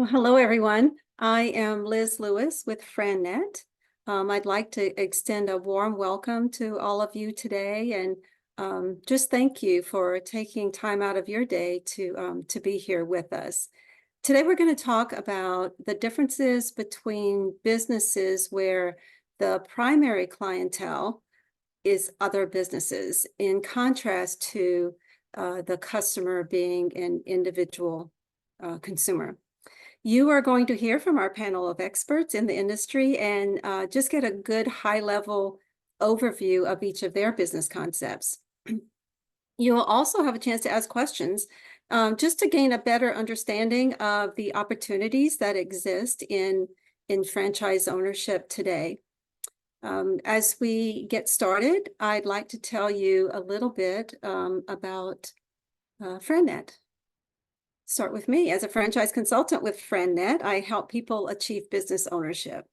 Well, hello, everyone. I am Liz Lewis with FranNet. I'd like to extend a warm welcome to all of you today and just thank you for taking time out of your day to be here with us. Today, we're going to talk about the differences between businesses where the primary clientele is other businesses, in contrast to the customer being an individual consumer. You are going to hear from our panel of experts in the industry and just get a good high-level overview of each of their business concepts. You will also have a chance to ask questions just to gain a better understanding of the opportunities that exist in franchise ownership today. As we get started, I'd like to tell you a little bit about FranNet. Start with me. As a franchise consultant with FranNet, I help people achieve business ownership.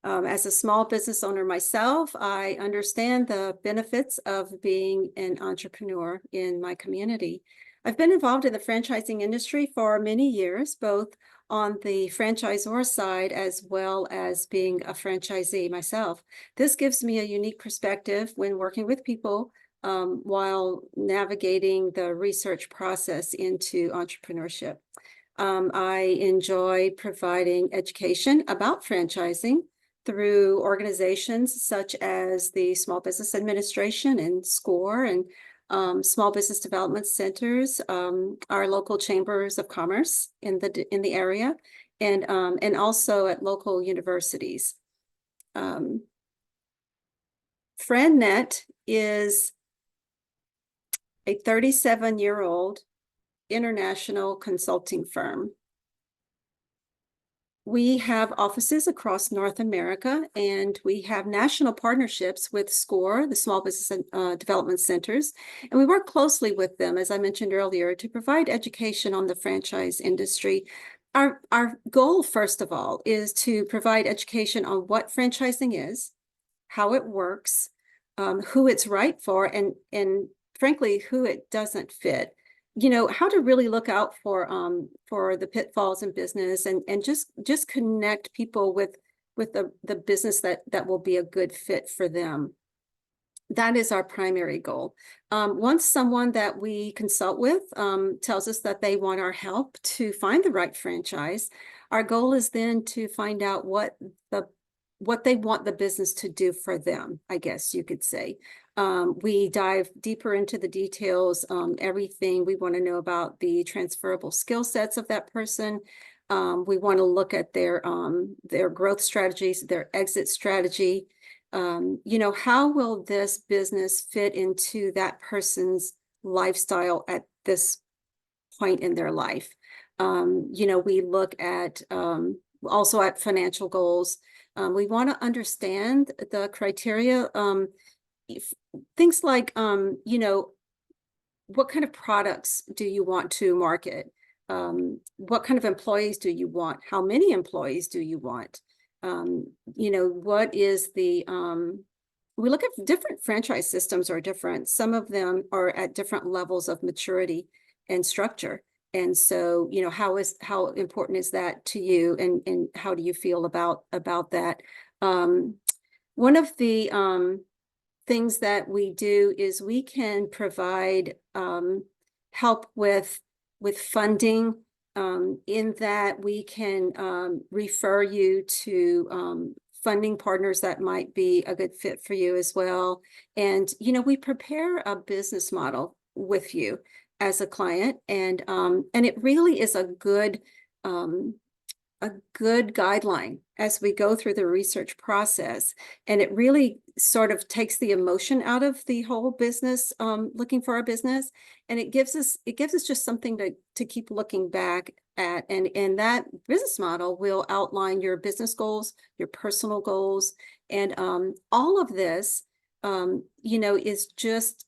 As a small business owner myself, I understand the benefits of being an entrepreneur in my community. I've been involved in the franchising industry for many years, both on the franchisor side as well as being a franchisee myself. This gives me a unique perspective when working with people while navigating the research process into entrepreneurship. I enjoy providing education about franchising through organizations such as the Small Business Administration and SCORE and small business development centers, our local chambers of commerce in the area, and also at local universities. FranNet is a 37-year-old international consulting firm. We have offices across North America, and we have national partnerships with SCORE, the Small Business Development Centers, and we work closely with them, as I mentioned earlier, to provide education on the franchise industry. Our goal, first of all, is to provide education on what franchising is, how it works, who it's right for, and frankly, who it doesn't fit. You know, how to really look out for the pitfalls in business and just connect people with the business that will be a good fit for them. That is our primary goal. Once someone that we consult with tells us that they want our help to find the right franchise, our goal is then to find out what they want the business to do for them, I guess you could say. We dive deeper into the details, everything we want to know about the transferable skill sets of that person. We want to look at their growth strategies, their exit strategy. You know, how will this business fit into that person's lifestyle at this point in their life? You know, we look at also at financial goals. We want to understand the criteria, things like, you know, what kind of products do you want to market? What kind of employees do you want? How many employees do you want? You know, what is the, we look at different franchise systems are different. Some of them are at different levels of maturity and structure. And so, you know, how important is that to you, and how do you feel about that? One of the things that we do is we can provide help with funding, in that we can refer you to funding partners that might be a good fit for you as well. And, you know, we prepare a business model with you as a client, and it really is a good guideline as we go through the research process, and it really sort of takes the emotion out of the whole business, looking for a business, and it gives us just something to keep looking back at, and that business model will outline your business goals, your personal goals, and all of this, you know, is just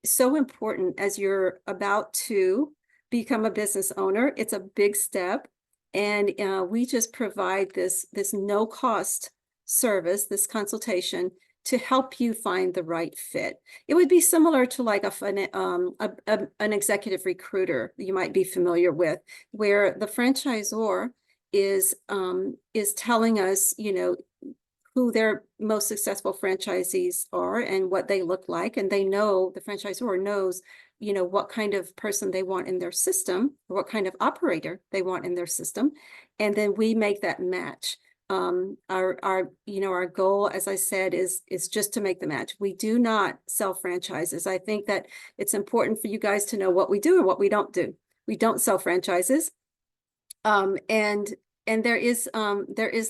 so important as you're about to become a business owner. It's a big step. And we just provide this no-cost service, this consultation, to help you find the right fit. It would be similar to like an executive recruiter you might be familiar with, where the franchisor is telling us, who their most successful franchisees are and what they look like. And they know, the franchisor knows, what kind of person they want in their system, or what kind of operator they want in their system. And then we make that match. Our goal, as I said, is just to make the match. We do not sell franchises. I think that it's important for you guys to know what we do and what we don't do. We don't sell franchises. And there is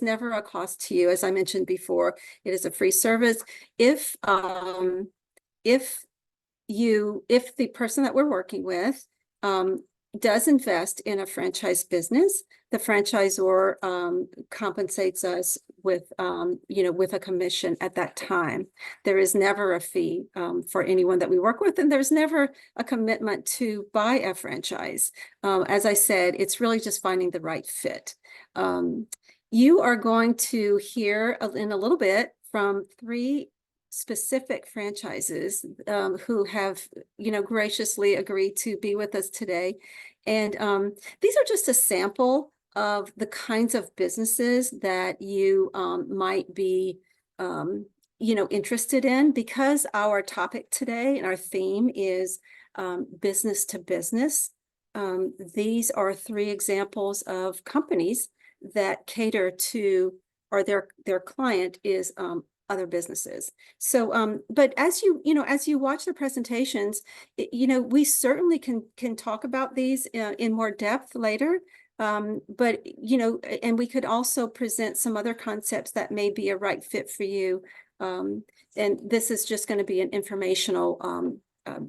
never a cost to you. As I mentioned before, it is a free service. If the person that we're working with does invest in a franchise business, the franchisor compensates us with with a commission at that time. There is never a fee for anyone that we work with, and there's never a commitment to buy a franchise. As I said, it's really just finding the right fit. You are going to hear in a little bit from 3 specific franchises who have, graciously agreed to be with us today. And these are just a sample of the kinds of businesses that you might be, interested in, because our topic today and our theme is business to business. These are 3 examples of companies that cater to, or their client is other businesses. So, but as you watch the presentations, we certainly can talk about these in more depth later. But, and we could also present some other concepts that may be a right fit for you. And this is just going to be an informational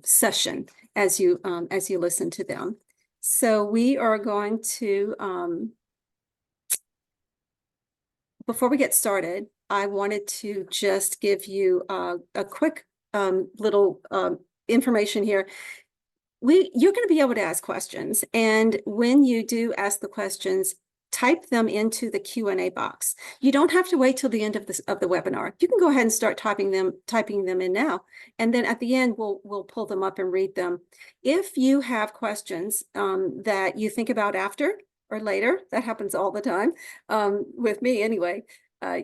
session as you listen to them. So we are going to, before we get started, I wanted to just give you a quick little information here. You're going to be able to ask questions, and when you do ask the questions, type them into the Q&A box. You don't have to wait till the end of the webinar. You can go ahead and start typing them in now, and then at the end we'll pull them up and read them. If you have questions that you think about after or later, that happens all the time with me anyway.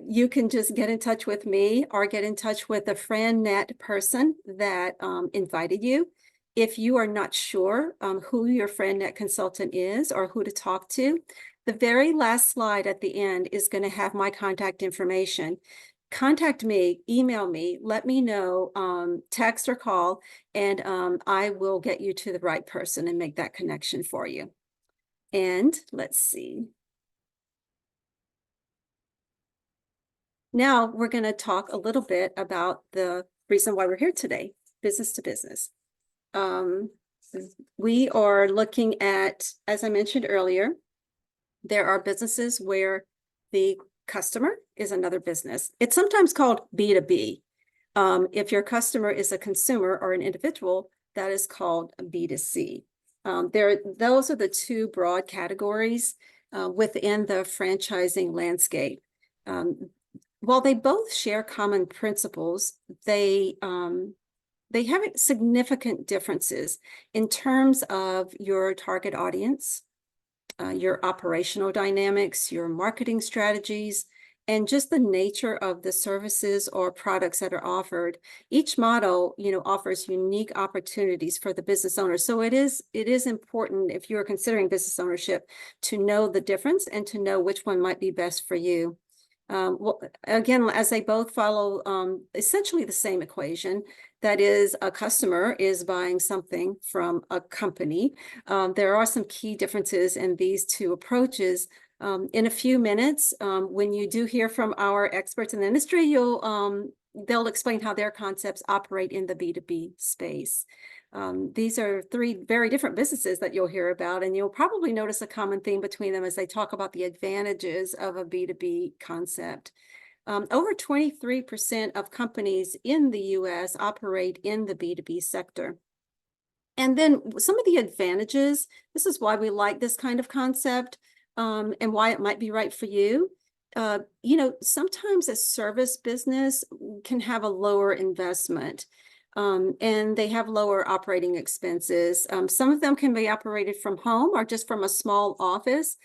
You can just get in touch with me or get in touch with the FranNet person that invited you. If you are not sure who your FranNet consultant is or who to talk to, the very last slide at the end is going to have my contact information. Contact me, email me, let me know, text or call, and I will get you to the right person and make that connection for you. And let's see. Now we're going to talk a little bit about the reason why we're here today, business to business. We are looking at, as I mentioned earlier, there are businesses where the customer is another business. It's sometimes called B2B. If your customer is a consumer or an individual, that is called B2C. Those are the 2 broad categories within the franchising landscape. While they both share common principles, they have significant differences in terms of your target audience, your operational dynamics, your marketing strategies, and just the nature of the services or products that are offered. Each model, offers unique opportunities for the business owner. So it is important, if you're considering business ownership, to know the difference and to know which one might be best for you. Well, again, as they both follow essentially the same equation, that is, a customer is buying something from a company. There are some key differences in these 2 approaches. In a few minutes, when you do hear from our experts in the industry, they'll explain how their concepts operate in the B2B space. These are 3 very different businesses that you'll hear about, and you'll probably notice a common theme between them as they talk about the advantages of a B2B concept. Over 23% of companies in the US operate in the B2B sector. And then some of the advantages, this is why we like this kind of concept and why it might be right for you. Sometimes a service business can have a lower investment. And they have lower operating expenses. Some of them can be operated from home or just from a small office,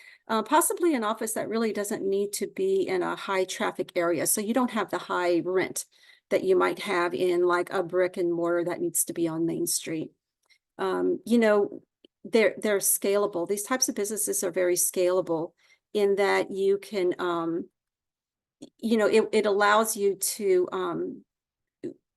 possibly an office that really doesn't need to be in a high traffic area. So you don't have the high rent that you might have in like a brick and mortar that needs to be on Main Street. You know, they're scalable. These types of businesses are very scalable in that you can, you know, it allows you to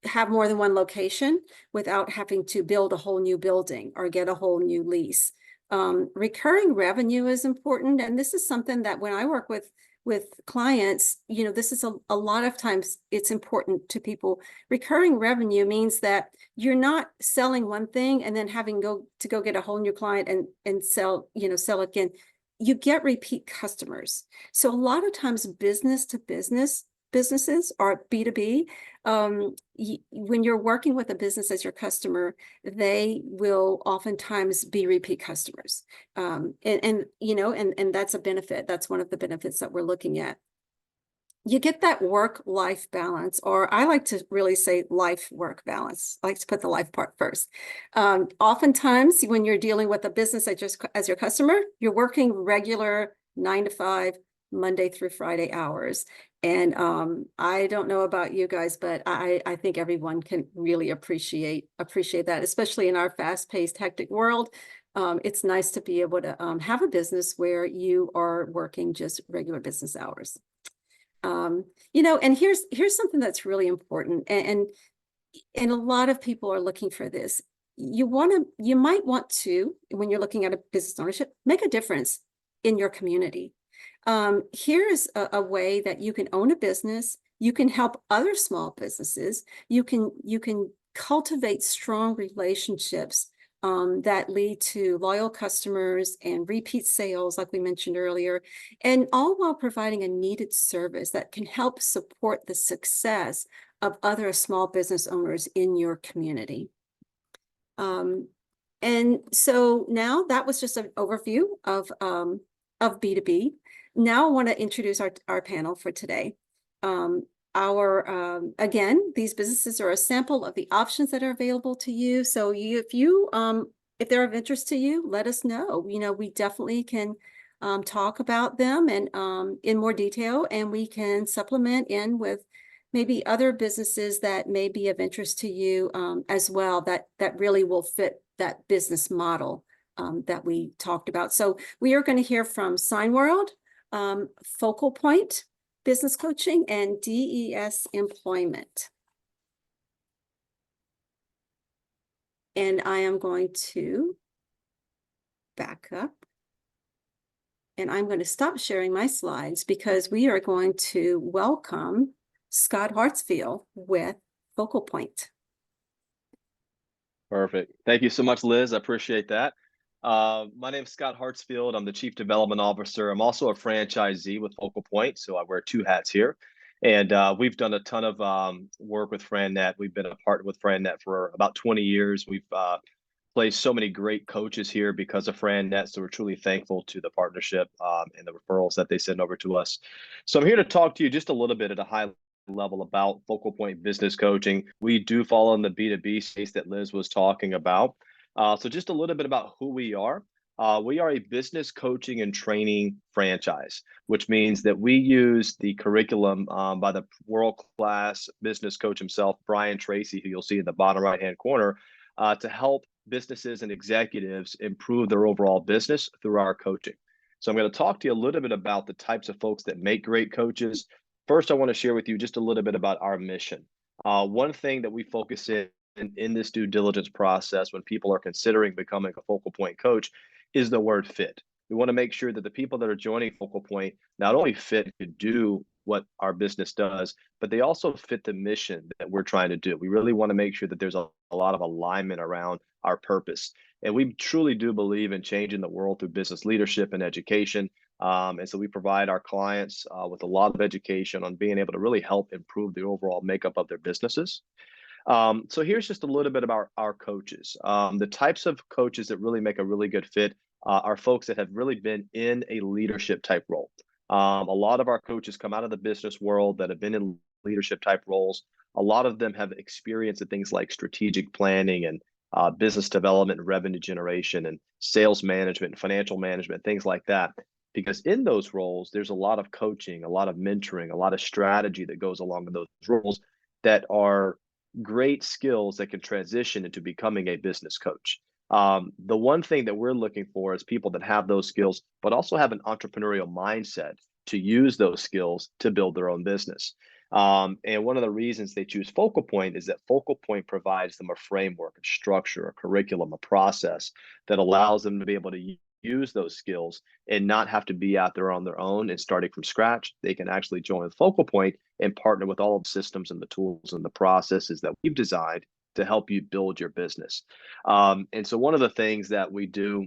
have more than one location without having to build a whole new building or get a whole new lease. Recurring revenue is important, and this is something that when I work with clients, you know, this is a lot of times it's important to people. Recurring revenue means that you're not selling one thing and then having go get a whole new client and sell, you know, sell again. You get repeat customers. So a lot of times business to businesses or B2B, when you're working with a business as your customer, they will oftentimes be repeat customers. And you know, and that's a benefit. That's one of the benefits that we're looking at. You get that work-life balance, or I like to really say life-work balance. I like to put the life part first. Oftentimes, when you're dealing with a business as your customer, you're working regular 9 to 5, Monday through Friday hours. And I don't know about you guys, but I think everyone can really appreciate that, especially in our fast-paced, hectic world. It's nice to be able to have a business where you are working just regular business hours. You know, and here's something that's really important, and a lot of people are looking for this. You might want to, when you're looking at a business ownership, make a difference in your community. Here's a way that you can own a business. You can help other small businesses. You can cultivate strong relationships that lead to loyal customers and repeat sales, like we mentioned earlier, and all while providing a needed service that can help support the success of other small business owners in your community. And so now that was just an overview of B2B. Now I want to introduce our panel for today. Again, these businesses are a sample of the options that are available to you. So if they're of interest to you, let us know. You know, we definitely can talk about them and in more detail, and we can supplement in with maybe other businesses that may be of interest to you as well, that really will fit that business model that we talked about. So we are going to hear from SignWorld, Focal Point Business Coaching, and DES Employment. And I am going to back up. And I'm going to stop sharing my slides because we are going to welcome Scott Hartsfield with Focal Point. Perfect. Thank you so much, Liz. I appreciate that. My name is Scott Hartsfield. I'm the Chief Development Officer. I'm also a franchisee with Focal Point, so I wear two hats here. And we've done a ton of work with FranNet. We've been a partner with FranNet for about 20 years. We've placed so many great coaches here because of FranNet, so we're truly thankful to the partnership and the referrals that they send over to us. So I'm here to talk to you just a little bit at a high level about Focal Point Business Coaching. We do fall in the B2B space that Liz was talking about. So just a little bit about who we are. We are a business coaching and training franchise, which means that we use the curriculum by the world-class business coach himself, Brian Tracy, who you'll see in the bottom right-hand corner, to help businesses and executives improve their overall business through our coaching. So I'm going to talk to you a little bit about the types of folks that make great coaches. First, I want to share with you just a little bit about our mission. One thing that we focus in this due diligence process when people are considering becoming a Focal Point coach is the word fit. We want to make sure that the people that are joining Focal Point not only fit to do what our business does, but they also fit the mission that we're trying to do. We really want to make sure that there's a lot of alignment around our purpose. And we truly do believe in changing the world through business leadership and education. And so we provide our clients with a lot of education on being able to really help improve the overall makeup of their businesses. So here's just a little bit about our coaches. The types of coaches that really make a really good fit are folks that have really been in a leadership type role. A lot of our coaches come out of the business world that have been in leadership type roles. A lot of them have experience in things like strategic planning and business development, revenue generation, and sales management, financial management, things like that. Because in those roles, there's a lot of coaching, a lot of mentoring, a lot of strategy that goes along with those roles that are great skills that can transition into becoming a business coach. The one thing that we're looking for is people that have those skills, but also have an entrepreneurial mindset to use those skills to build their own business. And one of the reasons they choose Focal Point is that Focal Point provides them a framework, a structure, a curriculum, a process that allows them to be able to use those skills and not have to be out there on their own and starting from scratch. They can actually join Focal Point and partner with all of the systems and the tools and the processes that we've designed to help you build your business. And so one of the things that we do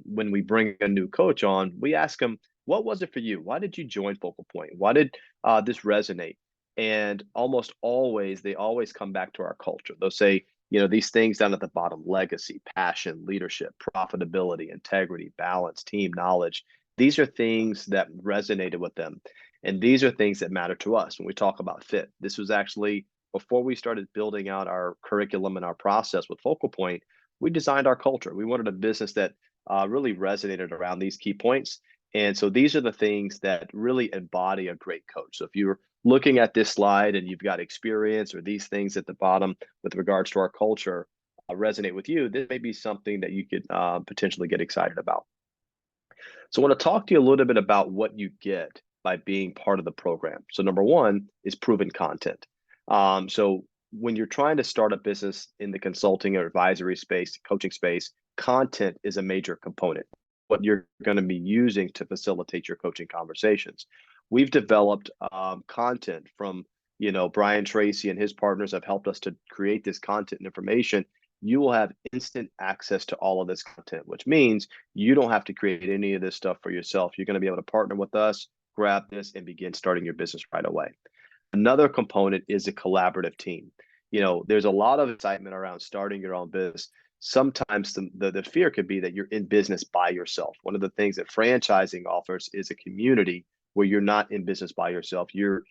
when we bring a new coach on, we ask them, what was it for you? Why did you join Focal Point? Why did this resonate? And almost always, they always come back to our culture. They'll say, these things down at the bottom: legacy, passion, leadership, profitability, integrity, balance, team, knowledge. These are things that resonated with them. And these are things that matter to us when we talk about fit. This was actually before we started building out our curriculum and our process with Focal Point. We designed our culture. We wanted a business that really resonated around these key points. And so these are the things that really embody a great coach. So if you're looking at this slide and you've got experience, or these things at the bottom with regards to our culture resonate with you, this may be something that you could potentially get excited about. So I want to talk to you a little bit about what you get by being part of the program. So number one is proven content. So when you're trying to start a business in the consulting or advisory space, coaching space, content is a major component. What you're going to be using to facilitate your coaching conversations. We've developed content from, Brian Tracy and his partners have helped us to create this content and information. You will have instant access to all of this content, which means you don't have to create any of this stuff for yourself. You're going to be able to partner with us, grab this, and begin starting your business right away. Another component is a collaborative team. There's a lot of excitement around starting your own business. Sometimes the fear could be that you're in business by yourself. One of the things that franchising offers is a community where you're not in business by yourself. You're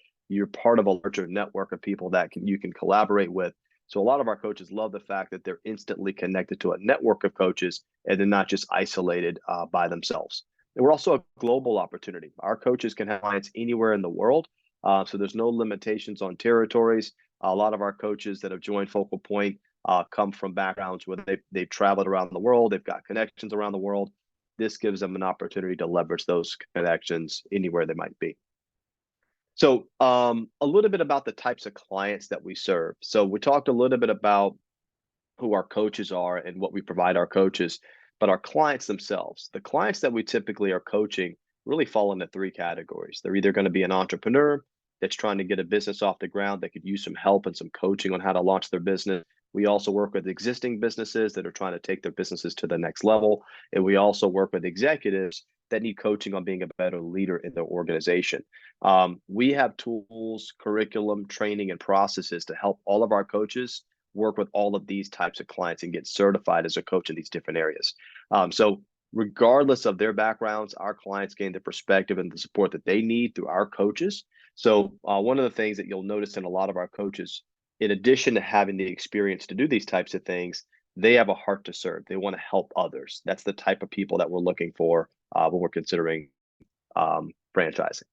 part of a larger network of people that you can collaborate with. So a lot of our coaches love the fact that they're instantly connected to a network of coaches and they're not just isolated by themselves. And we're also a global opportunity. Our coaches can have clients anywhere in the world. So there's no limitations on territories. A lot of our coaches that have joined Focal Point come from backgrounds where they've traveled around the world. They've got connections around the world. This gives them an opportunity to leverage those connections anywhere they might be. So a little bit about the types of clients that we serve. So we talked a little bit about who our coaches are and what we provide our coaches, but our clients themselves, the clients that we typically are coaching really fall into three categories. They're either going to be an entrepreneur that's trying to get a business off the ground that could use some help and some coaching on how to launch their business. We also work with existing businesses that are trying to take their businesses to the next level. And we also work with executives that need coaching on being a better leader in their organization. We have tools, curriculum, training, and processes to help all of our coaches work with all of these types of clients and get certified as a coach in these different areas. So regardless of their backgrounds, our clients gain the perspective and the support that they need through our coaches. So one of the things that you'll notice in a lot of our coaches, in addition to having the experience to do these types of things, they have a heart to serve. They want to help others. That's the type of people that we're looking for when we're considering franchising.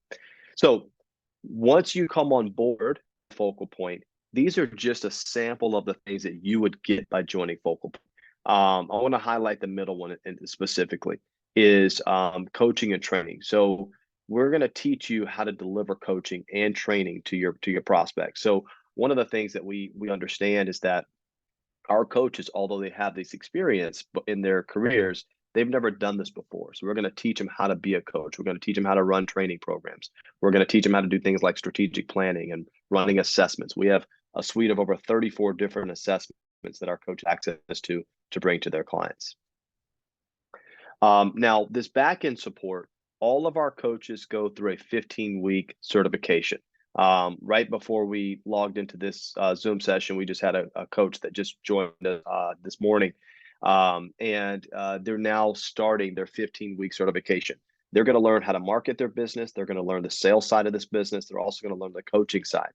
So once you come on board Focal Point, these are just a sample of the things that you would get by joining Focal Point. I want to highlight the middle one specifically is coaching and training. So we're going to teach you how to deliver coaching and training to your prospects. So one of the things that we understand is that our coaches, although they have this experience in their careers, they've never done this before. So we're going to teach them how to be a coach. We're going to teach them how to run training programs. We're going to teach them how to do things like strategic planning and running assessments. We have a suite of over 34 different assessments that our coach access to bring to their clients. Now, this back-end support, all of our coaches go through a 15-week certification. Right before we logged into this Zoom session, we just had a coach that just joined this morning. And they're now starting their 15-week certification. They're going to learn how to market their business. They're going to learn the sales side of this business. They're also going to learn the coaching side.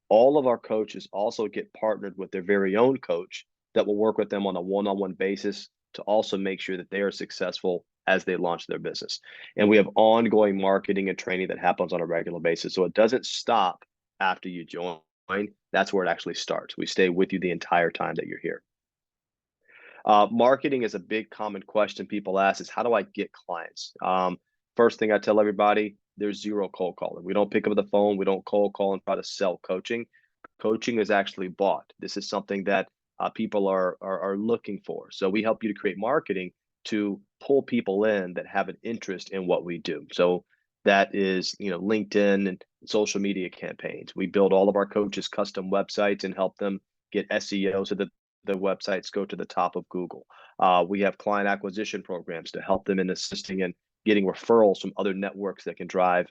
all of our coaches also get partnered with their very own coach that will work with them on a one-on-one basis to also make sure that they are successful as they launch their business. And we have ongoing marketing and training that happens on a regular basis. So it doesn't stop after you join. That's where it actually starts. We stay with you the entire time that you're here. Marketing is a big common question people ask is how do I get clients? First thing I tell everybody, there's zero cold calling. We don't pick up the phone. We don't cold call and try to sell coaching. Coaching is actually bought. This is something that people are looking for. So we help you to create marketing to pull people in that have an interest in what we do. So that is, LinkedIn and social media campaigns. We build all of our coaches custom websites and help them get SEO so that the websites go to the top of Google. We have client acquisition programs to help them in assisting in getting referrals from other networks that can drive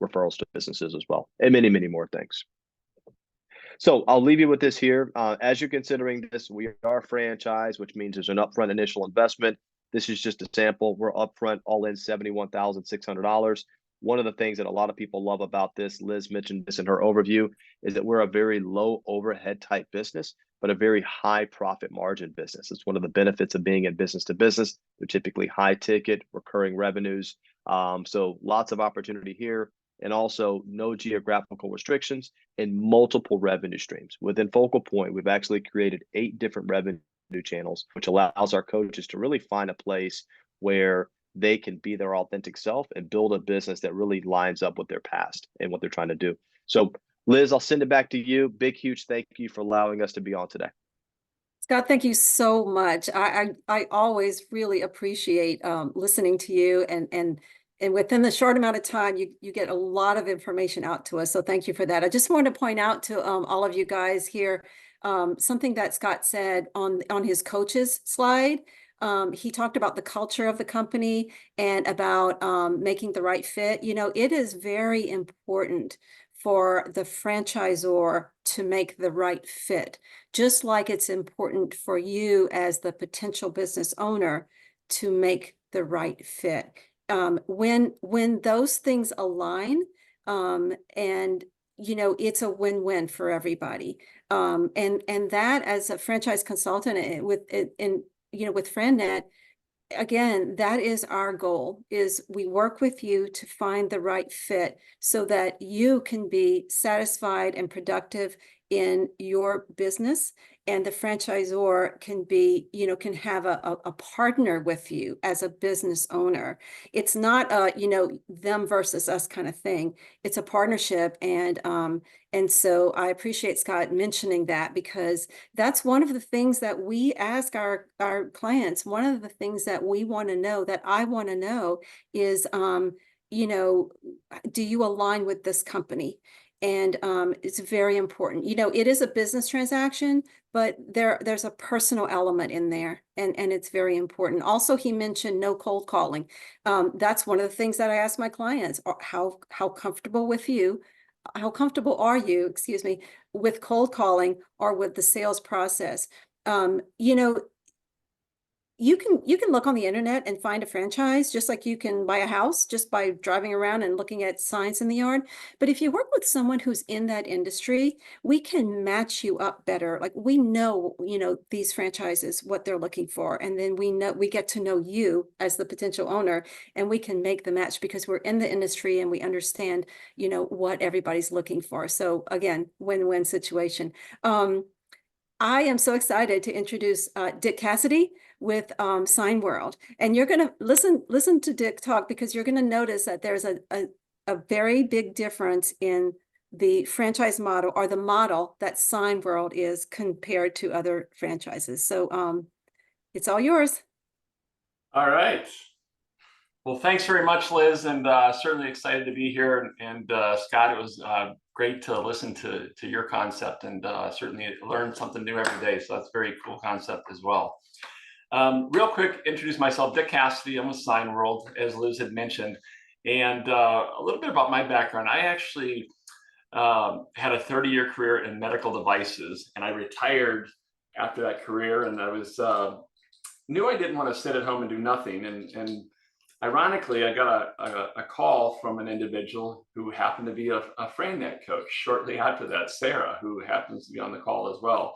referrals to businesses as well, and many, many more things. So I'll leave you with this here. As you're considering this, we are a franchise, which means there's an upfront initial investment. This is just a sample. We're upfront all in $71,600. One of the things that a lot of people love about this, Liz mentioned this in her overview, is that we're a very low overhead type business, but a very high profit margin business. It's one of the benefits of being in business to business. They're typically high ticket, recurring revenues. So lots of opportunity here, and also no geographical restrictions and multiple revenue streams. Within Focal Point, we've actually created 8 different revenue channels, which allows our coaches to really find a place where they can be their authentic self and build a business that really lines up with their past and what they're trying to do. So Liz, I'll send it back to you. Big, huge thank you for allowing us to be on today. Scott, thank you so much. I always really appreciate listening to you, and within the short amount of time, you get a lot of information out to us. So thank you for that. I just wanted to point out to all of you guys here something that Scott said on his coaches slide. He talked about the culture of the company and about making the right fit. It is very important for the franchisor to make the right fit, just like it's important for you as the potential business owner to make the right fit. When those things align, and it's a win-win for everybody. And that, as a franchise consultant with FranNet, again, that is our goal, is we work with you to find the right fit so that you can be satisfied and productive in your business, and the franchisor can be, can have a partner with you as a business owner. It's not a, them versus us kind of thing. It's a partnership. And so I appreciate Scott mentioning that, because that's one of the things that we ask our clients. One of the things that we want to know, that I want to know, is, do you align with this company? And it's very important. It is a business transaction, but there's a personal element in there, and it's very important. Also, he mentioned no cold calling. That's one of the things that I ask my clients: how comfortable are you, excuse me, with cold calling or with the sales process? You can look on the internet and find a franchise, just like you can buy a house just by driving around and looking at signs in the yard. But if you work with someone who's in that industry, we can match you up better. Like, we know, these franchises, what they're looking for. And then we get to know you as the potential owner, and we can make the match because we're in the industry and we understand, what everybody's looking for. So again, win-win situation. I am so excited to introduce Dick Cassidy with Sign World. And you're going to listen to Dick talk, because you're going to notice that there's a very big difference in the franchise model, or the model that Sign World is, compared to other franchises. So it's all yours. All right. Well, thanks very much, Liz, and certainly excited to be here. And Scott, it was great to listen to your concept, and certainly learn something new every day. So that's a very cool concept as well. Real quick, introduce myself, Dick Cassidy. I'm with Sign World, as Liz had mentioned. And a little bit about my background. I actually had a 30-year career in medical devices, and I retired after that career. And I was knew I didn't want to sit at home and do nothing. And ironically, I got a call from an individual who happened to be a FranNet coach shortly after that, Sarah, who happens to be on the call as well.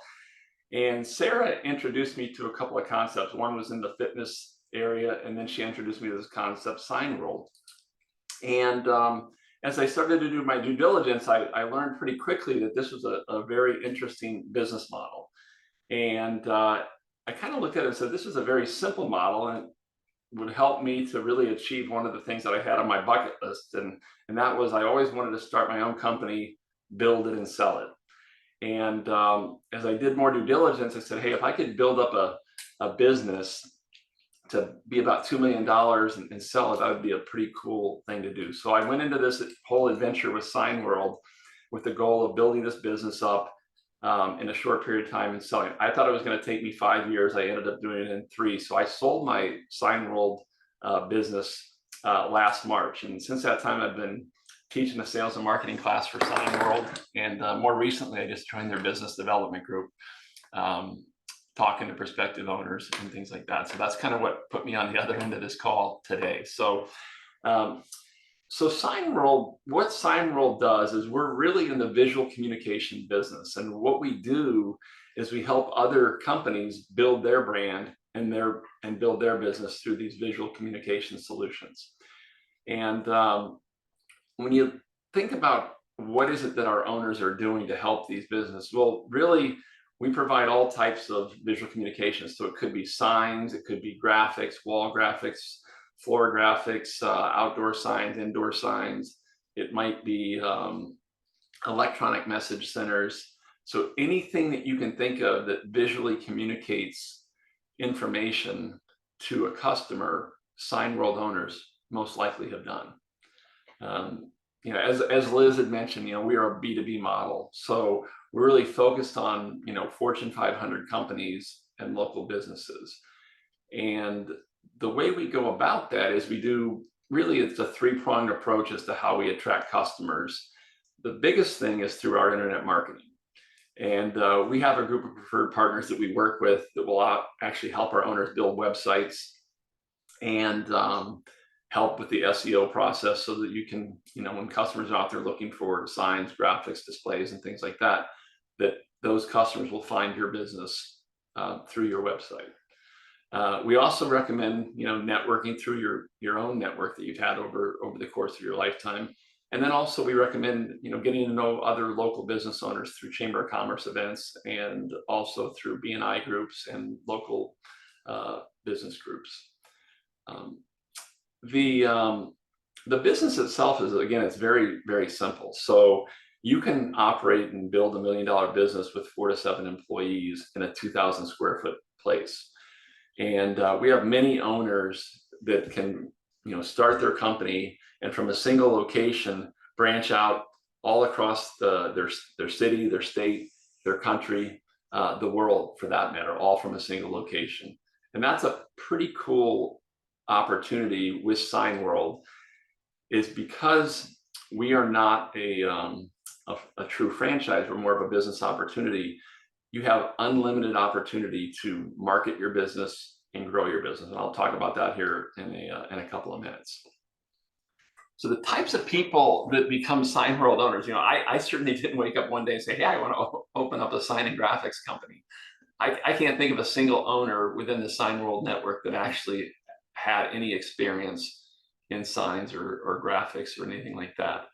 And Sarah introduced me to a couple of concepts. One was in the fitness area, and then she introduced me to this concept, SignWorld. And as I started to do my due diligence, I learned pretty quickly that this was a very interesting business model. And I kind of looked at it and said, this is a very simple model, and would help me to really achieve one of the things that I had on my bucket list. And that was, I always wanted to start my own company, build it and sell it. And as I did more due diligence, I said, hey, if I could build up a business to be about $2 million and sell it, that would be a pretty cool thing to do. So I went into this whole adventure with SignWorld with the goal of building this business up in a short period of time and selling it. I thought it was going to take me 5 years. I ended up doing it in 3. So I sold my SignWorld business last March. And since that time, I've been teaching a sales and marketing class for SignWorld. And more recently, I just joined their business development group, talking to prospective owners and things like that. So that's kind of what put me on the other end of this call today. So SignWorld, what SignWorld does is we're really in the visual communication business. And what we do is we help other companies build their brand and build their business through these visual communication solutions. And when you think about what is it that our owners are doing to help these businesses, well, really, we provide all types of visual communications. So it could be signs, it could be graphics, wall graphics, floor graphics, outdoor signs, indoor signs. It might be electronic message centers. So anything that you can think of that visually communicates information to a customer, SignWorld owners most likely have done. As Liz had mentioned, we are a B2B model. So we're really focused on, Fortune 500 companies and local businesses. And the way we go about that is it's a 3-pronged approach as to how we attract customers. The biggest thing is through our internet marketing. And we have a group of preferred partners that we work with that will actually help our owners build websites and help with the SEO process so that you can, when customers are out there looking for signs, graphics, displays, and things like that, that those customers will find your business through your website. We also recommend, networking through your own network that you've had over the course of your lifetime. And then also we recommend, getting to know other local business owners through Chamber of Commerce events and also through BNI groups and local business groups. The business itself is, again, it's very, very simple. So you can operate and build $1 million business with 4 to 7 employees in a 2,000 square foot place. And we have many owners that can, start their company and from a single location branch out all across their city, their state, their country, the world for that matter, all from a single location. And that's a pretty cool opportunity with SignWorld, is because we are not a true franchise, we're more of a business opportunity. You have unlimited opportunity to market your business and grow your business. And I'll talk about that here in a couple of minutes. So the types of people that become SignWorld owners, I certainly didn't wake up one day and say, hey, I want to open up a sign and graphics company. I can't think of a single owner within the SignWorld network that actually had any experience in signs or graphics or anything like that.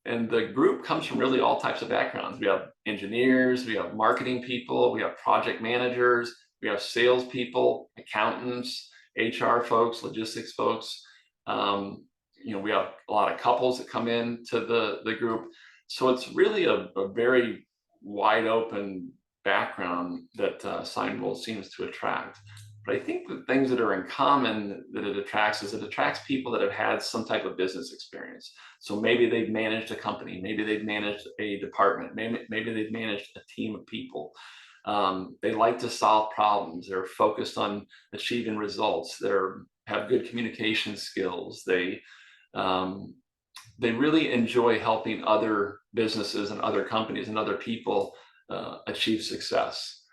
And the group comes from really all types of backgrounds. We have engineers, we have marketing people, we have project managers, we have salespeople, accountants, HR folks, logistics folks. We have a lot of couples that come into the group. So it's really a very wide open background that SignWorld seems to attract. But I think the things that are in common that it attracts people that have had some type of business experience. So maybe they've managed a company, maybe they've managed a department, maybe they've managed a team of people. They like to solve problems. They're focused on achieving results. They have good communication skills. They really enjoy helping other businesses and other companies and other people achieve success.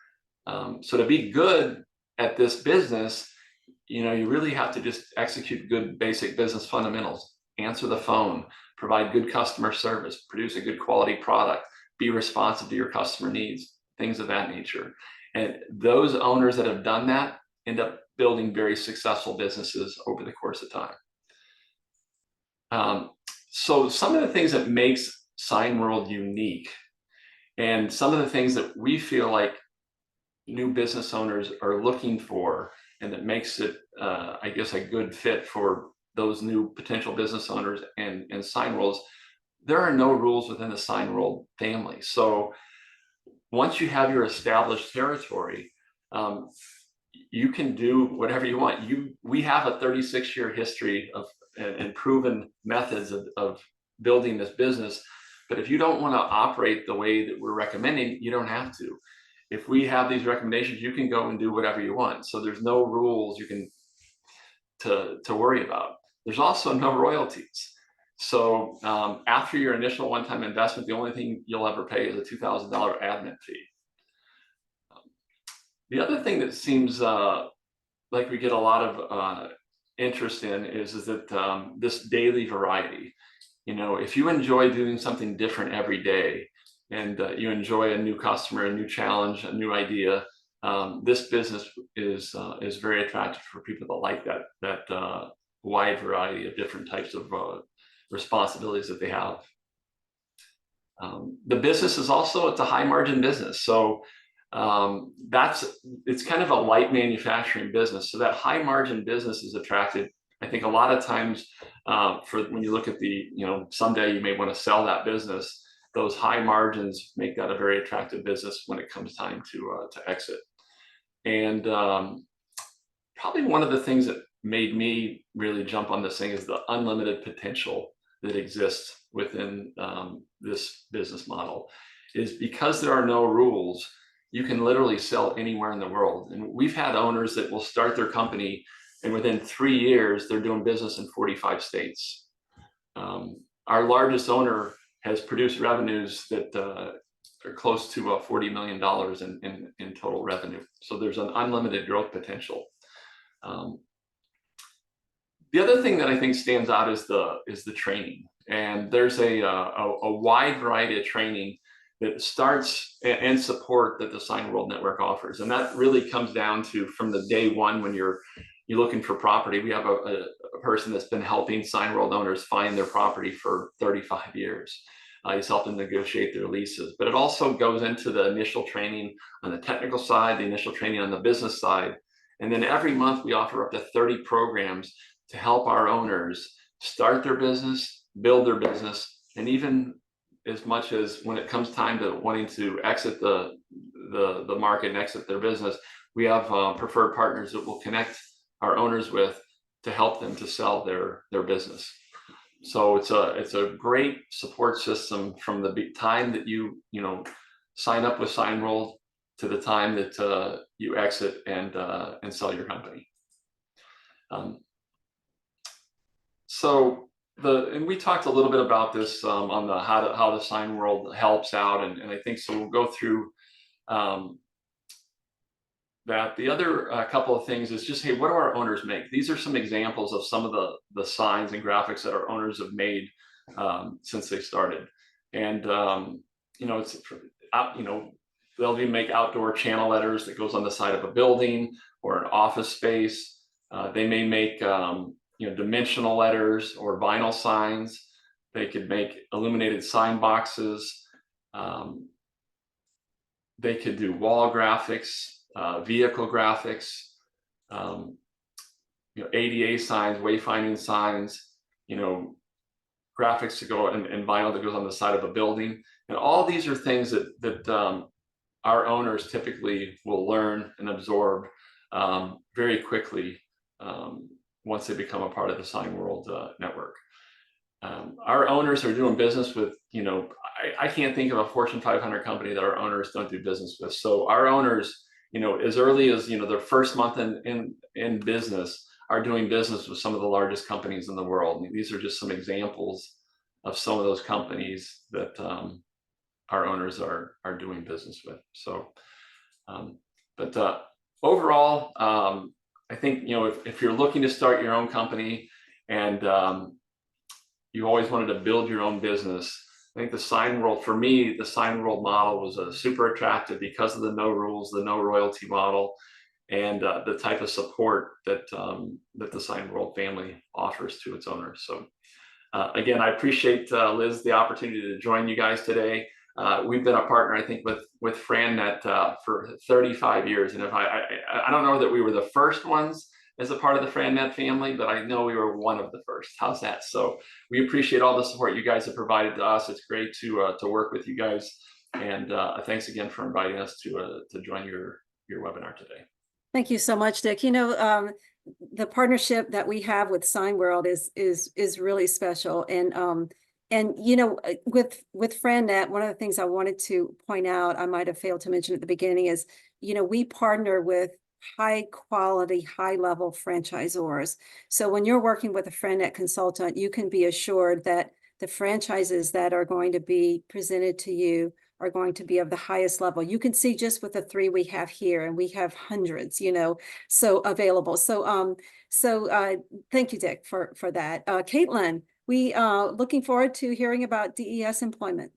So to be good at this business, you really have to just execute good basic business fundamentals, answer the phone, provide good customer service, produce a good quality product, be responsive to your customer needs, things of that nature. And those owners that have done that end up building very successful businesses over the course of time. So some of the things that makes Sign World unique, and some of the things that we feel like new business owners are looking for, and that makes it, I guess, a good fit for those new potential business owners and Sign Worlds, there are no rules within the Sign World family. So once you have your established territory, you can do whatever you want. We have a 36-year history of and proven methods of building this business. But if you don't want to operate the way that we're recommending, you don't have to. If we have these recommendations, you can go and do whatever you want. So there's no rules you can to worry about. There's also no royalties. So after your initial one-time investment, the only thing you'll ever pay is a $2,000 admin fee. The other thing that seems like we get a lot of interest in is that this daily variety. If you enjoy doing something different every day, and you enjoy a new customer, a new challenge, a new idea, this business is very attractive for people that like that wide variety of different types of responsibilities that they have. The business is also, it's a high margin business. So it's kind of a light manufacturing business. So that high margin business is attractive. I think a lot of times for when you look at someday you may want to sell that business, those high margins make that a very attractive business when it comes time to exit. And probably one of the things that made me really jump on this thing is the unlimited potential that exists within this business model. Is because there are no rules, you can literally sell anywhere in the world. And we've had owners that will start their company, and within 3 years, they're doing business in 45 states. Our largest owner has produced revenues that are close to $40 million in total revenue. So there's an unlimited growth potential. The other thing that I think stands out is the training. And there's a wide variety of training that starts and support that the Sign World Network offers. And that really comes down to from the day one when you're looking for property. We have a person that's been helping Sign World owners find their property for 35 years. He's helped them negotiate their leases, but it also goes into the initial training on the technical side, the initial training on the business side. And then every month we offer up to 30 programs to help our owners start their business, build their business, and even as much as when it comes time to wanting to exit the market and exit their business, we have preferred partners that will connect our owners with to help them to sell their business. So it's a great support system from the time that you sign up with Sign World to the time that you exit and sell your company. And we talked a little bit about this on the how the Sign World helps out, and I think so. We'll go through that. The other couple of things is just, hey, what do our owners make? These are some examples of some of the signs and graphics that our owners have made since they started. And they'll make outdoor channel letters that goes on the side of a building or an office space. They may make dimensional letters or vinyl signs. They could make illuminated sign boxes. They could do wall graphics, vehicle graphics, ADA signs, wayfinding signs, graphics to go and vinyl that goes on the side of a building. And all these are things that our owners typically will learn and absorb very quickly once they become a part of the Sign World network. Our owners are doing business with, I can't think of a Fortune 500 company that our owners don't do business with. So our owners, as early as, their first month in business, are doing business with some of the largest companies in the world. And these are just some examples of some of those companies that our owners are doing business with. So, but overall, I think, you know, if you're looking to start your own company and you always wanted to build your own business, I think the Sign World, for me, the Sign World model was super attractive because of the no rules, the no royalty model, and the type of support that that the Sign World family offers to its owners. So again, I appreciate, Liz, the opportunity to join you guys today. We've been a partner, I think, with FranNet for 35 years. And if I don't know that we were the first ones as a part of the FranNet family, but I know we were one of the first. How's that? So we appreciate all the support you guys have provided to us. It's great to work with you guys. And thanks again for inviting us to join your webinar today. Thank you so much, Dick. You know, the partnership that we have with Sign World is really special. And you know, with FranNet, one of the things I wanted to point out, I might have failed to mention at the beginning, is, you know, we partner with high quality, high level franchisors. So when you're working with a FranNet consultant, you can be assured that the franchises that are going to be presented to you are going to be of the highest level. You can see just with the 3 we have here, and we have hundreds, you know, so available. So thank you, Dick, for that. Caitlin, we looking forward to hearing about DES employment.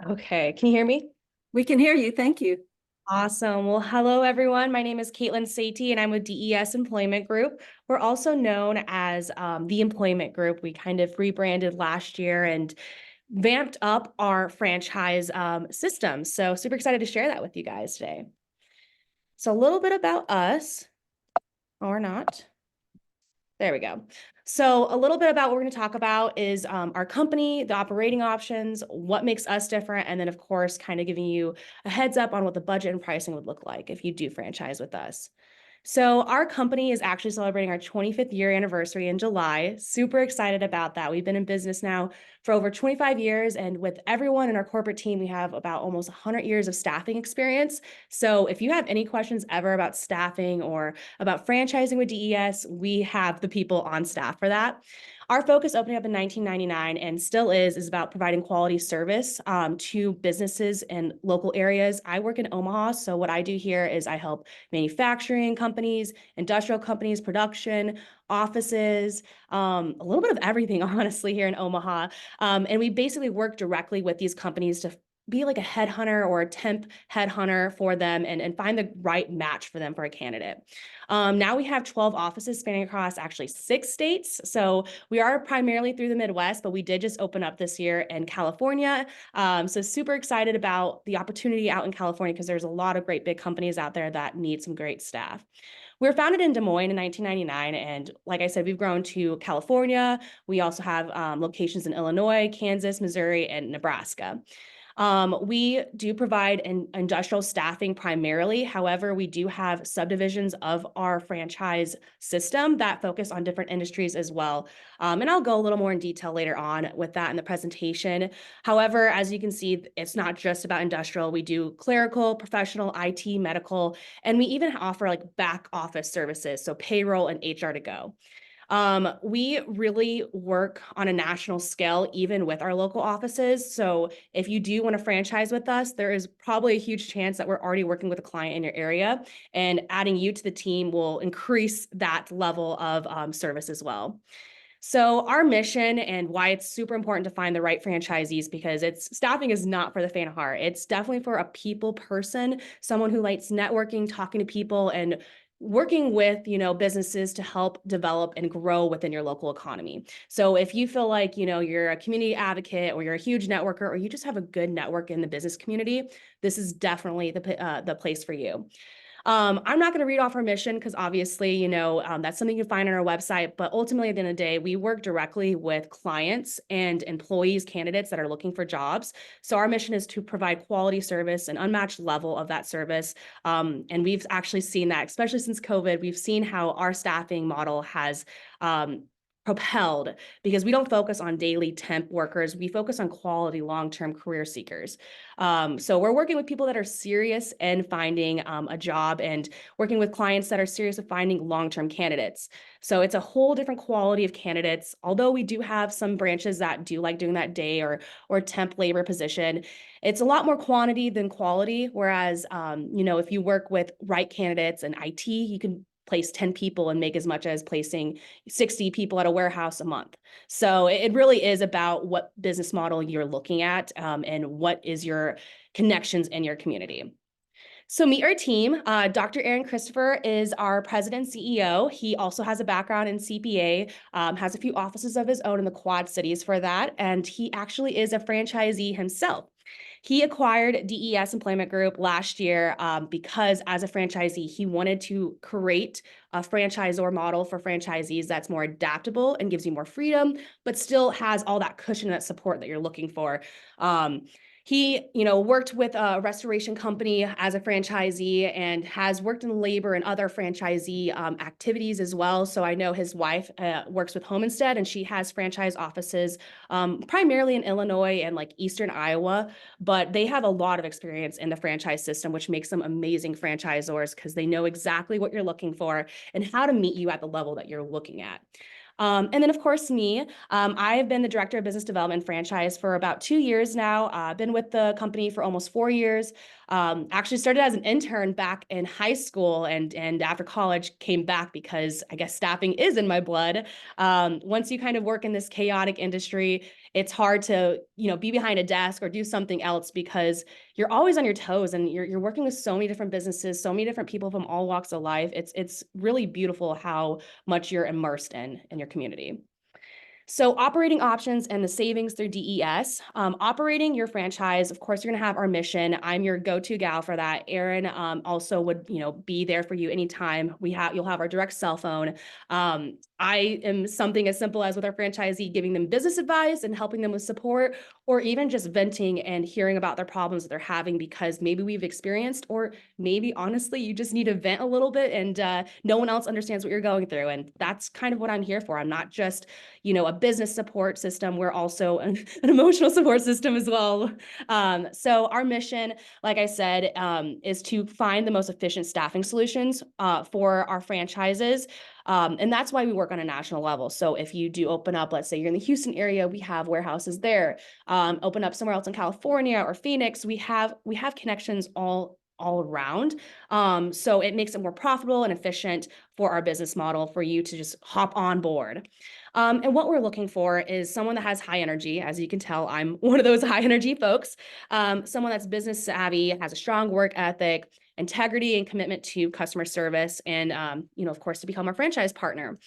Okay, can you hear me? We can hear you. Thank you. Awesome. Well, hello, everyone. My name is Caitlin Satie, and I'm with DES Employment Group. We're also known as the Employment Group. We kind of rebranded last year and vamped up our franchise system. So super excited to share that with you guys today. So a little bit about us, or not. There we go. So a little bit about what we're going to talk about is our company, the operating options, what makes us different, and then of course, kind of giving you a heads up on what the budget and pricing would look like if you do franchise with us. So our company is actually celebrating our 25th year anniversary in July. Super excited about that. We've been in business now for over 25 years, and with everyone in our corporate team, we have about almost 100 years of staffing experience. So if you have any questions ever about staffing or about franchising with DES, we have the people on staff for that. Our focus opening up in 1999 and still is about providing quality service to businesses in local areas. I work in Omaha, so what I do here is I help manufacturing companies, industrial companies, production, offices, a little bit of everything, honestly, here in Omaha. And we basically work directly with these companies to be like a headhunter or a temp headhunter for them and find the right match for them for a candidate. Now we have 12 offices spanning across actually 6 states. So we are primarily through the Midwest, but we did just open up this year in California. So super excited about the opportunity out in California because there's a lot of great big companies out there that need some great staff. We were founded in Des Moines in 1999, and like I said, we've grown to California. We also have locations in Illinois, Kansas, Missouri, and Nebraska. We do provide industrial staffing primarily. However, we do have subdivisions of our franchise system that focus on different industries as well. And I'll go a little more in detail later on with that in the presentation. However, as you can see, it's not just about industrial. We do clerical, professional, IT, medical, and we even offer like back office services, so payroll and HR to go. We really work on a national scale, even with our local offices. So if you do want to franchise with us, there is probably a huge chance that we're already working with a client in your area, and adding you to the team will increase that level of service as well. So our mission and why it's super important to find the right franchisees, because staffing is not for the faint of heart. It's definitely for a people person, someone who likes networking, talking to people, and working with, businesses to help develop and grow within your local economy. So if you feel like, you're a community advocate, or you're a huge networker, or you just have a good network in the business community, this is definitely the place for you. I'm not going to read off our mission because obviously, that's something you find on our website, but ultimately at the end of the day, we work directly with clients and employees, candidates that are looking for jobs. So our mission is to provide quality service, an unmatched level of that service. And we've actually seen that, especially since COVID, we've seen how our staffing model has propelled because we don't focus on daily temp workers. We focus on quality long-term career seekers. So we're working with people that are serious in finding a job and working with clients that are serious of finding long-term candidates. So it's a whole different quality of candidates. Although we do have some branches that do like doing that day or temp labor position, it's a lot more quantity than quality. Whereas, you know, if you work with right candidates in IT, you can place 10 people and make as much as placing 60 people at a warehouse a month. So it really is about what business model you're looking at and what is your connections in your community. So meet our team. Dr. Aaron Christopher is our president and CEO. He also has a background in CPA, has a few offices of his own in the Quad Cities for that, and he actually is a franchisee himself. He acquired DES Employment Group last year because as a franchisee, he wanted to create a franchisor model for franchisees that's more adaptable and gives you more freedom, but still has all that cushion, that support that you're looking for. He, you know, worked with a restoration company as a franchisee and has worked in labor and other franchisee activities as well. So I know his wife works with Home Instead, and she has franchise offices primarily in Illinois and like Eastern Iowa, but they have a lot of experience in the franchise system, which makes them amazing franchisors because they know exactly what you're looking for and how to meet you at the level that you're looking at. And then, of course, me. I've been the director of business development franchise for about 2 years now. I've been with the company for almost 4 years. Actually started as an intern back in high school and after college came back because I guess staffing is in my blood. Once you kind of work in this chaotic industry, it's hard to, you know, be behind a desk or do something else because you're always on your toes and you're working with so many different businesses, so many different people from all walks of life. It's really beautiful how much you're immersed in your community. So operating options and the savings through DES. Operating your franchise, of course, you're going to have our mission. I'm your go-to gal for that. Aaron also would, you know, be there for you anytime. You'll have our direct cell phone. I am something as simple as with our franchisee, giving them business advice and helping them with support, or even just venting and hearing about their problems that they're having because maybe we've experienced, or maybe honestly, you just need to vent a little bit and no one else understands what you're going through. And that's kind of what I'm here for. I'm not just, you know, a business support system. We're also an emotional support system as well. So our mission, like I said, is to find the most efficient staffing solutions for our franchises. And that's why we work on a national level. So if you do open up, let's say you're in the Houston area, we have warehouses there. Open up somewhere else in California or Phoenix, we have connections all around. So it makes it more profitable and efficient for our business model for you to just hop on board. And what we're looking for is someone that has high energy. As you can tell, I'm one of those high energy folks. Someone that's business savvy, has a strong work ethic, integrity and commitment to customer service, and you know, of course, to become a franchise partner.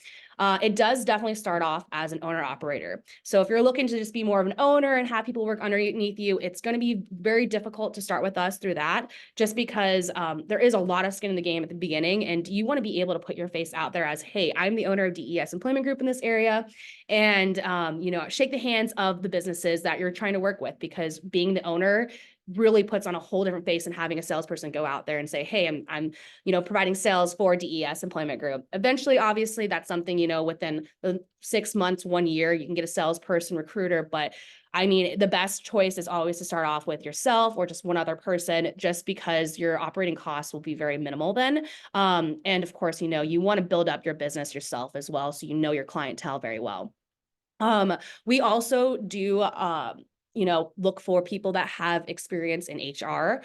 It does definitely start off as an owner operator. So if you're looking to just be more of an owner and have people work underneath you, it's going to be very difficult to start with us through that, just because there is a lot of skin in the game at the beginning, and you want to be able to put your face out there as, hey, I'm the owner of DES Employment Group in this area, and you know, shake the hands of the businesses that you're trying to work with, because being the owner really puts on a whole different face than having a salesperson go out there and say, hey, I'm you know, providing sales for DES Employment Group. Eventually, obviously, that's something, you know, within the 6 months, 1 year, you can get a salesperson recruiter. But I mean, the best choice is always to start off with yourself or just one other person, just because your operating costs will be very minimal then. And of course, you know, you want to build up your business yourself as well, so you know your clientele very well. We also do you know, look for people that have experience in HR,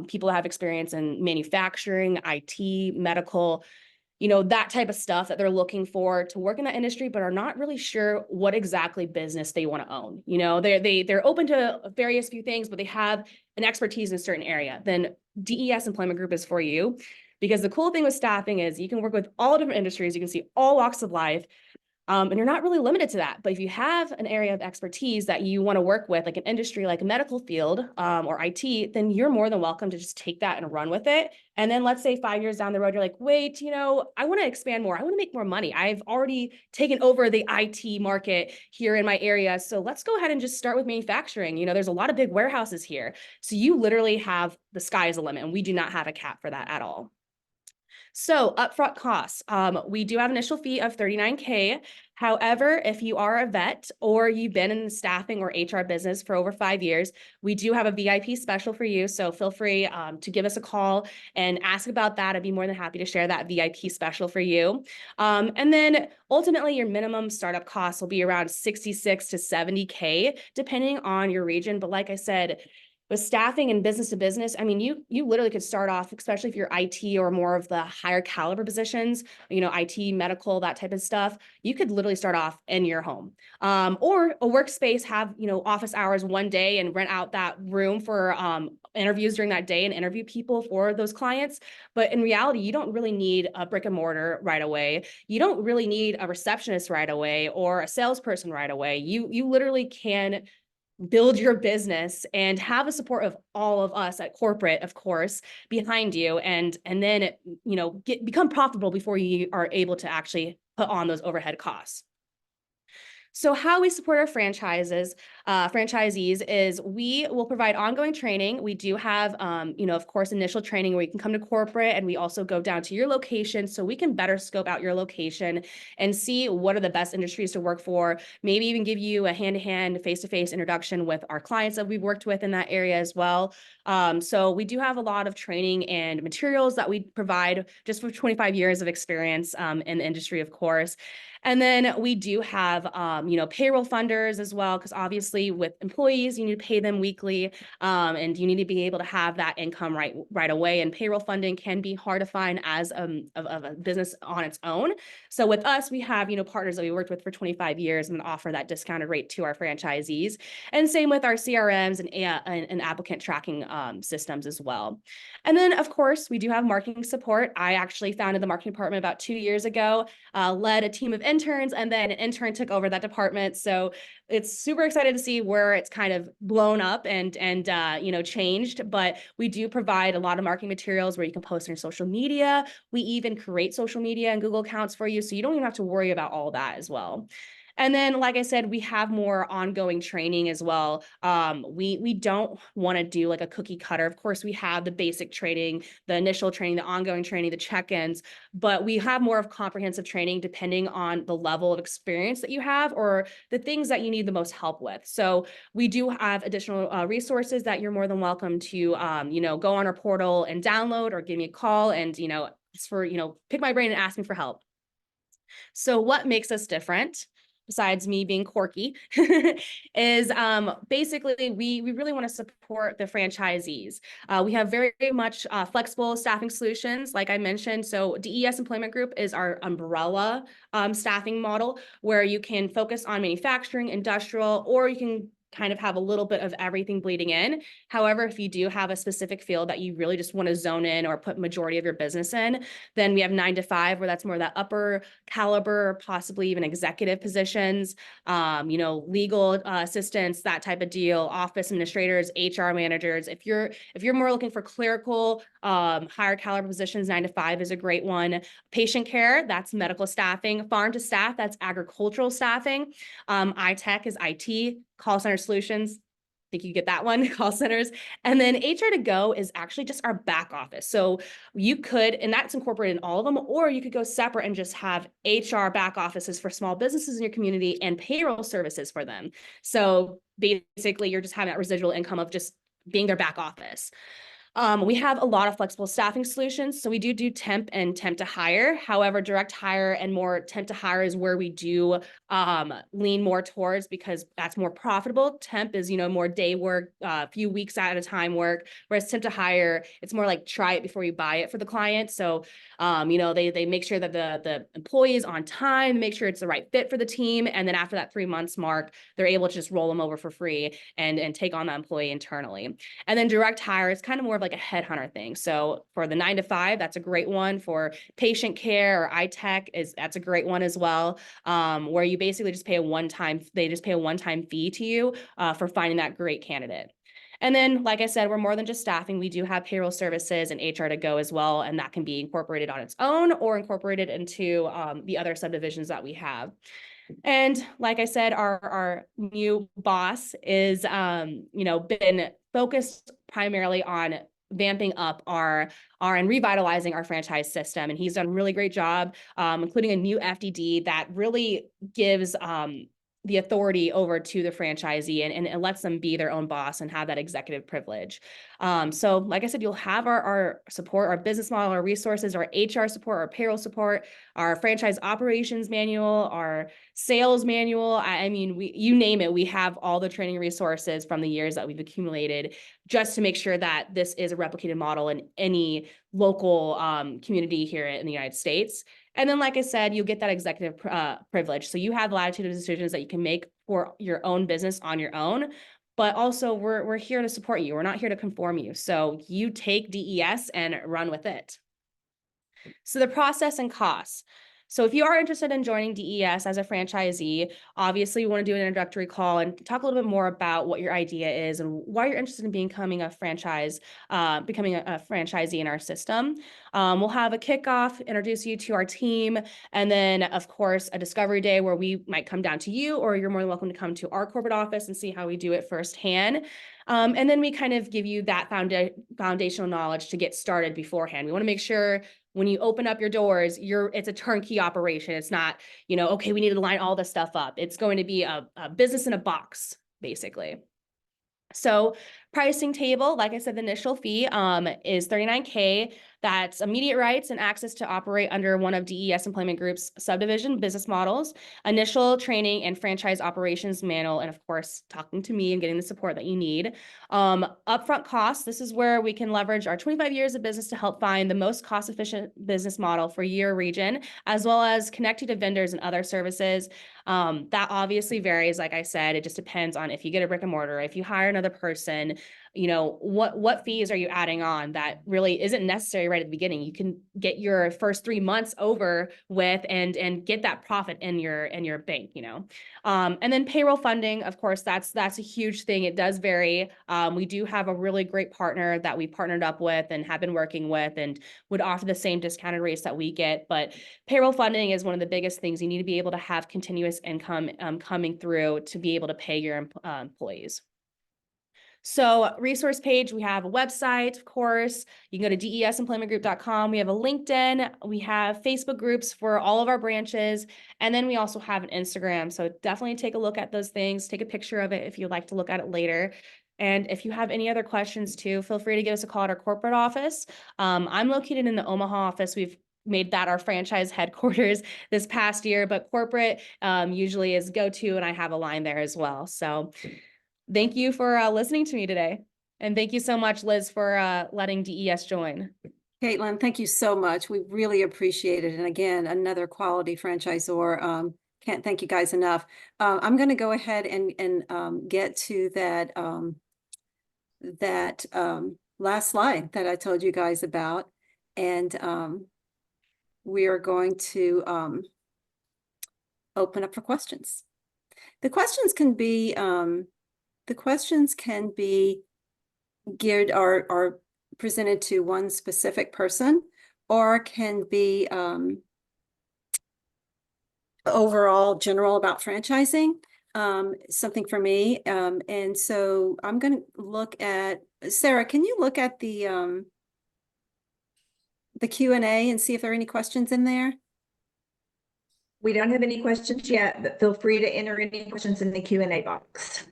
people that have experience in manufacturing, IT, medical, you know, that type of stuff that they're looking for to work in that industry, but are not really sure what exactly business they want to own. You know, they're open to various few things, but they have an expertise in a certain area. Then DES Employment Group is for you, because the cool thing with staffing is you can work with all different industries. You can see all walks of life. And you're not really limited to that. But if you have an area of expertise that you want to work with, like an industry like a medical field or IT, then you're more than welcome to just take that and run with it. And then let's say 5 years down the road, you're like, wait, you know, I want to expand more. I want to make more money. I've already taken over the IT market here in my area. So let's go ahead and just start with manufacturing. You know, there's a lot of big warehouses here. So you literally have, the sky is the limit, and we do not have a cap for that at all. So upfront costs, we do have initial fee of $39K. However, if you are a vet or you've been in the staffing or HR business for over 5 years, we do have a VIP special for you. So feel free to give us a call and ask about that. I'd be more than happy to share that VIP special for you. And then ultimately your minimum startup costs will be around 66 to 70K, depending on your region. But like I said, with staffing and business to business, I mean, you literally could start off, especially if you're IT or more of the higher caliber positions, IT, medical, that type of stuff. You could literally start off in your home, or a workspace, have, office hours one day and rent out that room for interviews during that day and interview people for those clients. But in reality, you don't really need a brick and mortar right away. You don't really need a receptionist right away or a salesperson right away. You literally can build your business and have the support of all of us at corporate, of course, behind you, and then become profitable before you are able to actually put on those overhead costs. So how we support our franchisees is we will provide ongoing training. We do have, of course, initial training where you can come to corporate, and we also go down to your location so we can better scope out your location and see what are the best industries to work for, maybe even give you a hand-to-hand, face-to-face introduction with our clients that we've worked with in that area as well. So we do have a lot of training and materials that we provide just for 25 years of experience in the industry, of course. And then we do have, payroll funders as well, because obviously with employees, you need to pay them weekly, and you need to be able to have that income right away. And payroll funding can be hard to find as of a business on its own. So with us, we have, partners that we worked with for 25 years and offer that discounted rate to our franchisees. And same with our CRMs and applicant tracking systems as well. And then, of course, we do have marketing support. I actually founded the marketing department about 2 years ago, led a team of interns, and then an intern took over that department. So it's super excited to see where it's kind of blown up and changed. But we do provide a lot of marketing materials where you can post on your social media. We even create social media and Google accounts for you, so you don't even have to worry about all that as well. And then, like I said, we have more ongoing training as well. We don't want to do like a cookie cutter. Of course, we have the basic training, the initial training, the ongoing training, the check-ins, but we have more of comprehensive training depending on the level of experience that you have or the things that you need the most help with. So we do have additional resources that you're more than welcome to, go on our portal and download, or give me a call and, pick my brain and ask me for help. So what makes us different, besides me being quirky, is basically we really want to support the franchisees. We have very much flexible staffing solutions, like I mentioned. So DES Employment Group is our umbrella staffing model, where you can focus on manufacturing, industrial, or you can kind of have a little bit of everything bleeding in. However, if you do have a specific field that you really just want to zone in or put majority of your business in, then we have 9 to 5, where that's more that upper caliber, possibly even executive positions, legal assistants, that type of deal, office administrators, HR managers. If you're more looking for clerical, higher caliber positions, 9 to 5 is a great one. Patient care, that's medical staffing. Farm to staff, that's agricultural staffing. iTech is IT. Call center solutions, I think you get that one, call centers. And then HR to go is actually just our back office. So you could, and that's incorporated in all of them, or you could go separate and just have HR back offices for small businesses in your community and payroll services for them. So basically you're just having that residual income of just being their back office. We have a lot of flexible staffing solutions. So we do temp and temp to hire. However, direct hire and more temp to hire is where we do lean more towards, because that's more profitable. Temp is, more day work, a few weeks at a time work, whereas temp to hire, it's more like try it before you buy it for the client. So, they make sure that the employee is on time, make sure it's the right fit for the team. And then after that 3 months mark, they're able to just roll them over for free and take on that employee internally. And then direct hire is kind of more of like a headhunter thing. So for the 9 to 5, that's a great one. For patient care or iTech, that's a great one as well, where you basically just pay a one-time fee to you for finding that great candidate. And then, like I said, we're more than just staffing. We do have payroll services and HR to go as well, and that can be incorporated on its own or incorporated into the other subdivisions that we have. And like I said, our new boss is, been focused primarily on vamping up our and revitalizing our franchise system. And he's done a really great job, including a new FDD that really gives the authority over to the franchisee and it lets them be their own boss and have that executive privilege. So like I said, you'll have our support, our business model, our resources, our HR support, our payroll support, our franchise operations manual, our sales manual. I mean, you name it, we have all the training resources from the years that we've accumulated just to make sure that this is a replicated model in any local community here in the United States. And then, like I said, you get that executive privilege. So you have latitude of decisions that you can make for your own business on your own. But also, we're here to support you. We're not here to conform you. So you take DES and run with it. So the process and costs. So if you are interested in joining DES as a franchisee, obviously you want to do an introductory call and talk a little bit more about what your idea is and why you're interested in becoming a franchisee in our system. We'll have a kickoff, introduce you to our team, and then of course a discovery day where we might come down to you, or you're more than welcome to come to our corporate office and see how we do it firsthand. And then we kind of give you that foundational knowledge to get started beforehand. We want to make sure when you open up your doors, it's a turnkey operation. It's not, okay, we need to line all this stuff up. It's going to be a business in a box, basically. So pricing table, like I said, the initial fee is $39K. That's immediate rights and access to operate under one of DES Employment Group's subdivision business models, initial training and franchise operations manual, and of course, talking to me and getting the support that you need. Upfront costs, this is where we can leverage our 25 years of business to help find the most cost-efficient business model for your region, as well as connect you to vendors and other services. That obviously varies. Like I said, it just depends on if you get a brick and mortar, if you hire another person, what fees are you adding on that really isn't necessary right at the beginning. You can get your first 3 months over with and get that profit in your bank, and then payroll funding, of course, that's a huge thing. It does vary. We do have a really great partner that we partnered up with and have been working with and would offer the same discounted rates that we get. But payroll funding is one of the biggest things. You need to be able to have continuous income coming through to be able to pay your employees. So resource page, we have a website, of course. You can go to desemploymentgroup.com. We have a LinkedIn. We have Facebook groups for all of our branches. And then we also have an Instagram. So definitely take a look at those things. Take a picture of it if you'd like to look at it later. And if you have any other questions too, feel free to give us a call at our corporate office. I'm located in the Omaha office. We've made that our franchise headquarters this past year, but corporate usually is go-to, and I have a line there as well. So thank you for listening to me today. And thank you so much, Liz, for letting DES join. Caitlin, thank you so much. We really appreciate it. And again, another quality franchisor. Can't thank you guys enough. I'm going to go ahead and get to that last slide that I told you guys about. And we are going to open up for questions. The questions can be geared or presented to one specific person, or can be overall general about franchising, something for me. And so I'm going to look at, Sarah, can you look at the Q&A and see if there are any questions in there? We don't have any questions yet, but feel free to enter any questions in the Q&A box.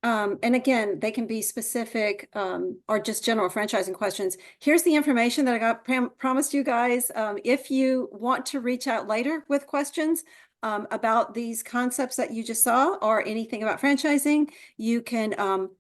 And again, they can be specific or just general franchising questions. Here's the information that I got promised you guys. If you want to reach out later with questions about these concepts that you just saw or anything about franchising, you can,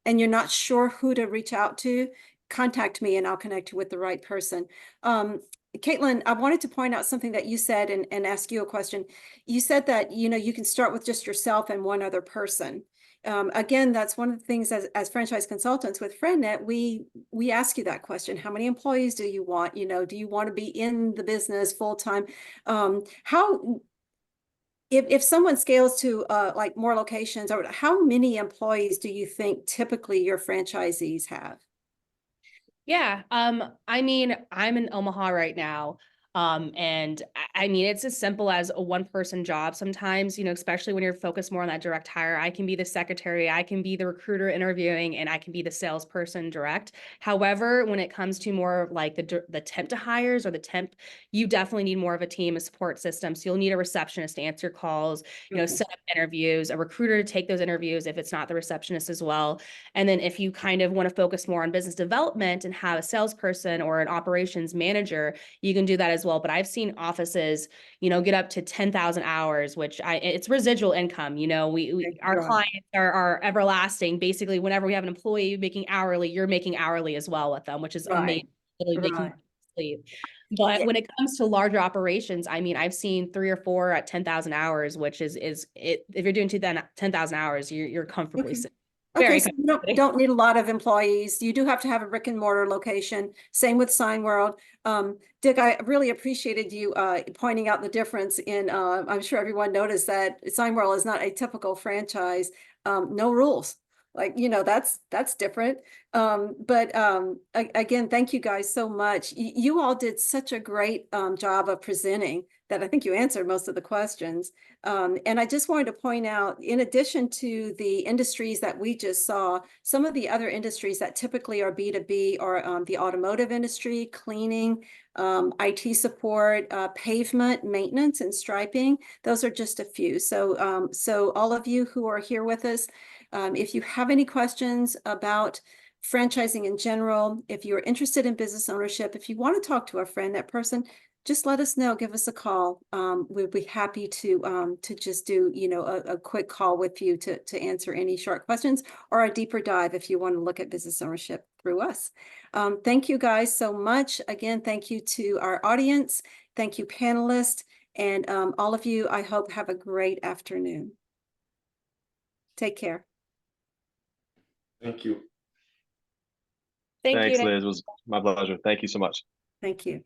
and you're not sure who to reach out to, contact me and I'll connect you with the right person. Caitlin, I wanted to point out something that you said and ask you a question. You said that, you can start with just yourself and one other person. Again, that's one of the things as franchise consultants with FriendNet, we ask you that question. How many employees do you want? Do you want to be in the business full time? If someone scales to like more locations, or how many employees do you think typically your franchisees have? Yeah, I mean, I'm in Omaha right now. And I mean, it's as simple as a one-person job sometimes, you know, especially when you're focused more on that direct hire. I can be the secretary, I can be the recruiter interviewing, and I can be the salesperson direct. However, when it comes to more of like the temp to hires or the temp, you definitely need more of a team, a support system. So you'll need a receptionist to answer calls, you know, Okay. set up interviews, a recruiter to take those interviews if it's not the receptionist as well. And then if you kind of want to focus more on business development and have a salesperson or an operations manager, you can do that as well. But I've seen offices, you know, get up to 10,000 hours, which it's residual income. You know, our Right. clients are everlasting. Basically, whenever we have an employee making hourly, you're making hourly as well with them, which is Right. amazing. Literally making Right. sleep. But Yeah. when it comes to larger operations, I mean, I've seen 3 or 4 at 10,000 hours, which is it. If you're doing 10,000 hours, you're comfortably Okay. sitting. Okay, Very so you don't need a lot of employees. You do have to have a brick and mortar location. Same with Sign World. Dick, I really appreciated you pointing out the difference in, I'm sure everyone noticed that Sign World is not a typical franchise. No rules. Like, you know, that's different. Again, thank you guys so much. You all did such a great job of presenting that I think you answered most of the questions. And I just wanted to point out, in addition to the industries that we just saw, some of the other industries that typically are B2B are the automotive industry, cleaning, IT support, pavement maintenance and striping. Those are just a few. So all of you who are here with us, if you have any questions about franchising in general, if you're interested in business ownership, if you want to talk to a friend, that person, just let us know, give us a call. We'd be happy to just do, you know, a quick call with you to answer any short questions or a deeper dive if you want to look at business ownership through us. Thank you guys so much. Again, thank you to our audience. Thank you, panelists, and all of you, I hope have a great afternoon. Take care. Thank you. Thank Thanks, you. Liz. It was my pleasure. Thank you so much. Thank you.